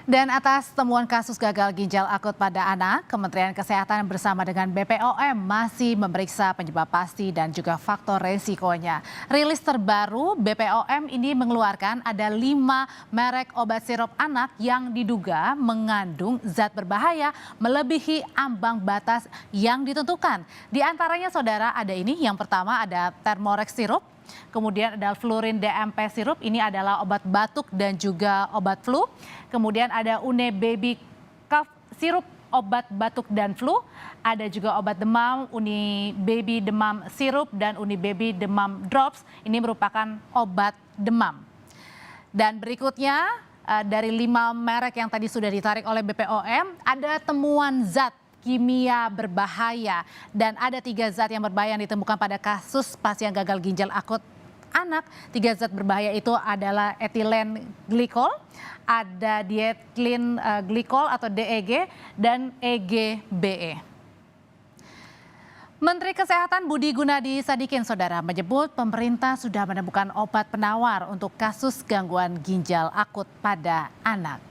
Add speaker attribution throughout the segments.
Speaker 1: Dan atas temuan kasus gagal ginjal akut pada anak, Kementerian Kesehatan bersama dengan BPOM masih memeriksa penyebab pasti dan juga faktor resikonya. Rilis terbaru BPOM ini mengeluarkan ada 5 merek obat sirup anak yang diduga mengandung zat berbahaya melebihi ambang batas yang ditentukan. Di antaranya saudara ada ini, yang pertama ada Thermorex sirup. Kemudian ada Flurin DMP sirup, ini adalah obat batuk dan juga obat flu. Kemudian ada Une Baby Cough sirup, obat batuk dan flu. Ada juga obat demam, Uni Baby Demam sirup dan Uni Baby Demam drops. Ini merupakan obat demam. Dan berikutnya dari 5 merek yang tadi sudah ditarik oleh BPOM, ada temuan zat kimia berbahaya dan ada 3 zat yang berbahaya yang ditemukan pada kasus pasien gagal ginjal akut anak. 3 zat berbahaya itu adalah etilen glikol, ada dietlin glikol atau DEG, dan EGBE. Menteri Kesehatan Budi Gunadi Sadikin saudara menyebut pemerintah sudah menemukan obat penawar untuk kasus gangguan ginjal akut pada anak.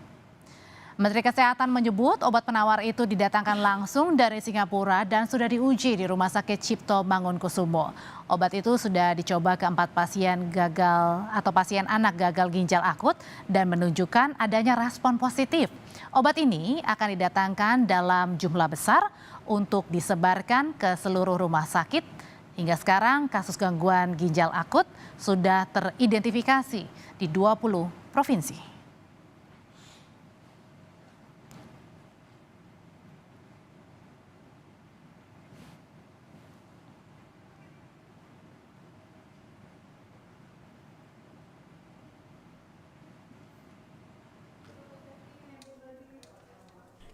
Speaker 1: Menteri Kesehatan menyebut obat penawar itu didatangkan langsung dari Singapura dan sudah diuji di Rumah Sakit Cipto Mangunkusumo. Obat itu sudah dicoba ke 4 pasien gagal atau pasien anak gagal ginjal akut dan menunjukkan adanya respon positif. Obat ini akan didatangkan dalam jumlah besar untuk disebarkan ke seluruh rumah sakit. Hingga sekarang kasus gangguan ginjal akut sudah teridentifikasi di 20 provinsi.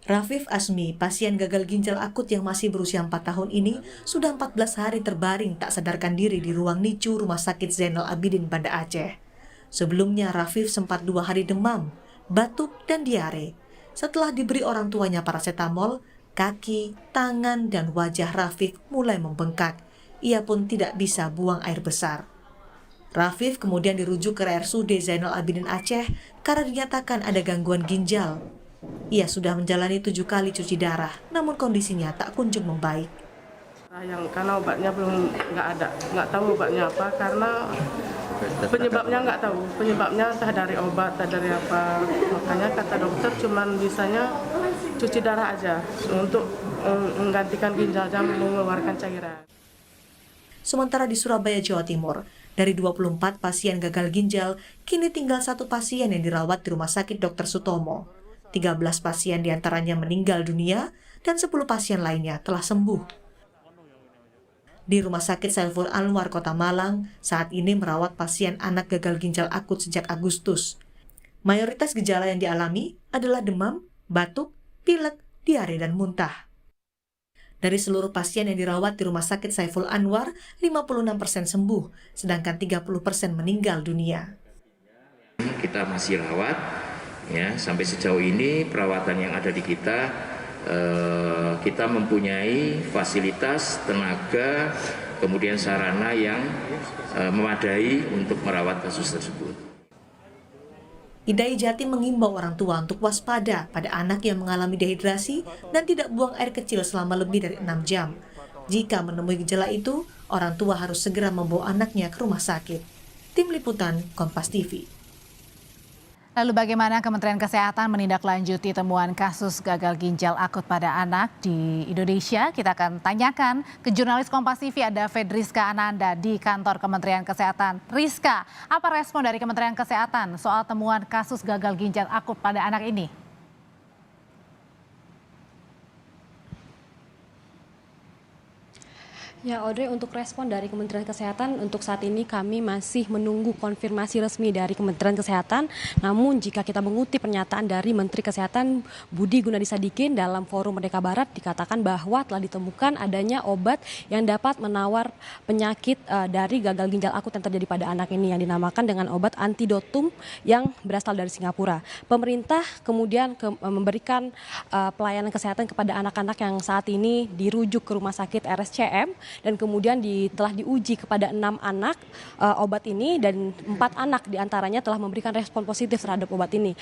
Speaker 2: Rafif Asmi, pasien gagal ginjal akut yang masih berusia 4 tahun ini, sudah 14 hari terbaring tak sadarkan diri di ruang NICU Rumah Sakit Zainal Abidin, Banda Aceh. Sebelumnya Rafif sempat 2 hari demam, batuk, dan diare. Setelah diberi orang tuanya paracetamol, kaki, tangan, dan wajah Rafif mulai membengkak. Ia pun tidak bisa buang air besar. Rafif kemudian dirujuk ke RSUD Zainal Abidin Aceh karena dinyatakan ada gangguan ginjal. Ia sudah menjalani 7 kali cuci darah, namun kondisinya tak kunjung membaik.
Speaker 3: Karena obatnya belum nggak tahu obatnya apa, karena penyebabnya nggak tahu, penyebabnya entah dari obat, entah dari apa. Makanya kata dokter cuman bisanya cuci darah aja untuk menggantikan ginjal dan mengeluarkan cairan.
Speaker 2: Sementara di Surabaya, Jawa Timur, dari 24 pasien gagal ginjal, kini tinggal 1 pasien yang dirawat di Rumah Sakit Dr. Sutomo. 13 pasien diantaranya meninggal dunia dan 10 pasien lainnya telah sembuh. Di Rumah Sakit Saiful Anwar, Kota Malang, saat ini merawat pasien anak gagal ginjal akut sejak Agustus. Mayoritas gejala yang dialami adalah demam, batuk, pilek, diare, dan muntah. Dari seluruh pasien yang dirawat di Rumah Sakit Saiful Anwar, 56% sembuh, sedangkan 30% meninggal dunia.
Speaker 4: Kita masih rawat. Ya, sampai sejauh ini perawatan yang ada di kita mempunyai fasilitas, tenaga, kemudian sarana yang memadai untuk merawat kasus tersebut.
Speaker 2: IDAI Jatim mengimbau orang tua untuk waspada pada anak yang mengalami dehidrasi dan tidak buang air kecil selama lebih dari 6 jam. Jika menemui gejala itu, orang tua harus segera membawa anaknya ke rumah sakit. Tim Liputan Kompas TV.
Speaker 1: Lalu bagaimana Kementerian Kesehatan menindaklanjuti temuan kasus gagal ginjal akut pada anak di Indonesia? Kita akan tanyakan ke jurnalis Kompas TV, ada Fedriska Ananda di kantor Kementerian Kesehatan. Rizka, apa respon dari Kementerian Kesehatan soal temuan kasus gagal ginjal akut pada anak ini?
Speaker 5: Ya, Audrey, untuk respon dari Kementerian Kesehatan, untuk saat ini kami masih menunggu konfirmasi resmi dari Kementerian Kesehatan. Namun jika kita mengutip pernyataan dari Menteri Kesehatan Budi Gunadi Sadikin dalam Forum Merdeka Barat, dikatakan bahwa telah ditemukan adanya obat yang dapat menawar penyakit dari gagal ginjal akut yang terjadi pada anak ini, yang dinamakan dengan obat antidotum yang berasal dari Singapura. Pemerintah kemudian memberikan pelayanan kesehatan kepada anak-anak yang saat ini dirujuk ke Rumah Sakit RSCM, dan kemudian telah diuji kepada 6 anak obat ini, dan 4 anak diantaranya telah memberikan respon positif terhadap obat ini.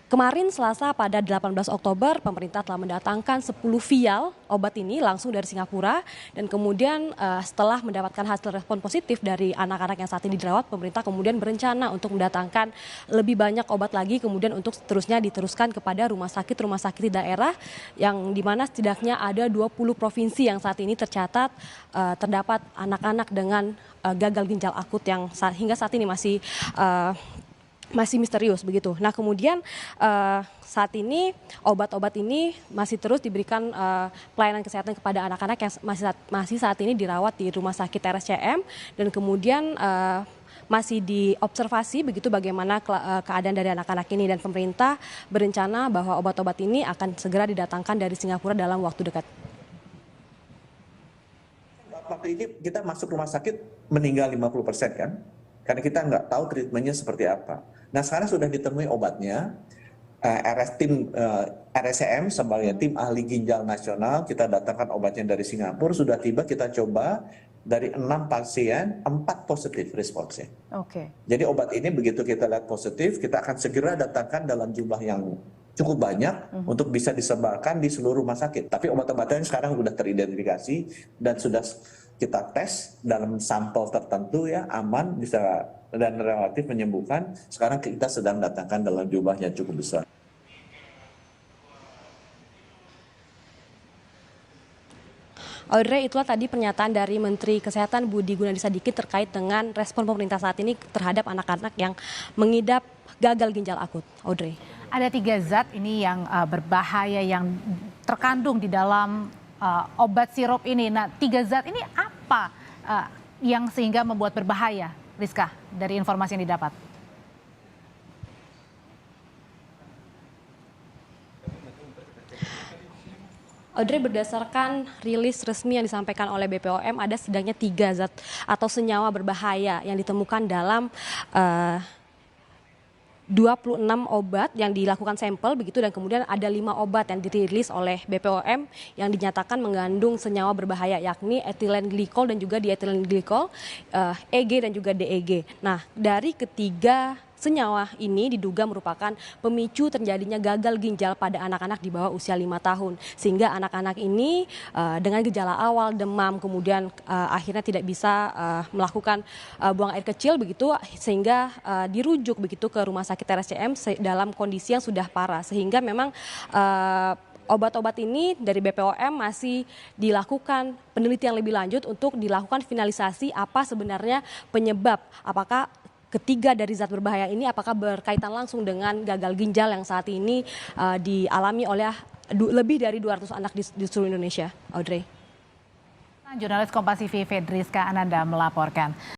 Speaker 5: Kemarin Selasa pada 18 Oktober pemerintah telah mendatangkan 10 vial obat ini langsung dari Singapura dan kemudian setelah mendapatkan hasil respon positif dari anak-anak yang saat ini dirawat, pemerintah kemudian berencana untuk mendatangkan lebih banyak obat lagi kemudian untuk seterusnya diteruskan kepada rumah sakit di daerah yang dimana setidaknya ada 20 provinsi yang saat ini tercatat terdapat anak-anak dengan gagal ginjal akut yang hingga saat ini masih misterius begitu. Nah kemudian saat ini obat-obat ini masih terus diberikan pelayanan kesehatan kepada anak-anak yang masih saat ini dirawat di rumah sakit RSCM dan kemudian masih diobservasi begitu bagaimana keadaan dari anak-anak ini dan pemerintah berencana bahwa obat-obat ini akan segera didatangkan dari Singapura dalam waktu dekat.
Speaker 6: Waktu ini kita masuk rumah sakit meninggal 50% kan? Karena kita nggak tahu treatmentnya seperti apa. Nah sekarang sudah ditemui obatnya, tim RSCM sebagai tim ahli ginjal nasional, kita datangkan obatnya dari Singapura, sudah tiba kita coba dari 6 pasien, 4 positif responsnya.
Speaker 1: Oke.
Speaker 6: Jadi obat ini begitu kita lihat positif, kita akan segera datangkan dalam jumlah yang cukup banyak untuk bisa disebarkan di seluruh rumah sakit. Tapi obat-obatan sekarang sudah teridentifikasi dan sudah kita tes dalam sampel tertentu ya aman bisa dan relatif menyembuhkan. Sekarang kita sedang datangkan dalam jumlah yang cukup besar.
Speaker 5: Audrey, itulah tadi pernyataan dari Menteri Kesehatan Budi Gunadisadikin terkait dengan respon pemerintah saat ini terhadap anak-anak yang mengidap gagal ginjal akut. Audrey.
Speaker 1: Ada 3 zat ini yang berbahaya yang terkandung di dalam obat sirup ini. Nah 3 zat ini apa yang sehingga membuat berbahaya, Rizka, dari informasi yang didapat?
Speaker 5: Audrey, berdasarkan rilis resmi yang disampaikan oleh BPOM ada setidaknya 3 zat atau senyawa berbahaya yang ditemukan dalam 26 obat yang dilakukan sampel begitu dan kemudian ada 5 obat yang dirilis oleh BPOM yang dinyatakan mengandung senyawa berbahaya yakni etilen glikol dan juga dietilen glikol, EG dan juga DEG. Nah, dari ketiga senyawa ini diduga merupakan pemicu terjadinya gagal ginjal pada anak-anak di bawah usia 5 tahun. Sehingga anak-anak ini dengan gejala awal demam kemudian akhirnya tidak bisa melakukan buang air kecil begitu sehingga dirujuk begitu ke rumah sakit RSCM dalam kondisi yang sudah parah. Sehingga memang obat-obat ini dari BPOM masih dilakukan penelitian lebih lanjut untuk dilakukan finalisasi apa sebenarnya penyebab, apakah ketiga dari zat berbahaya ini apakah berkaitan langsung dengan gagal ginjal yang saat ini dialami oleh lebih dari 200 anak di seluruh Indonesia. Audrey.
Speaker 1: Jurnalis Kompas TV Fedriska Ananda melaporkan.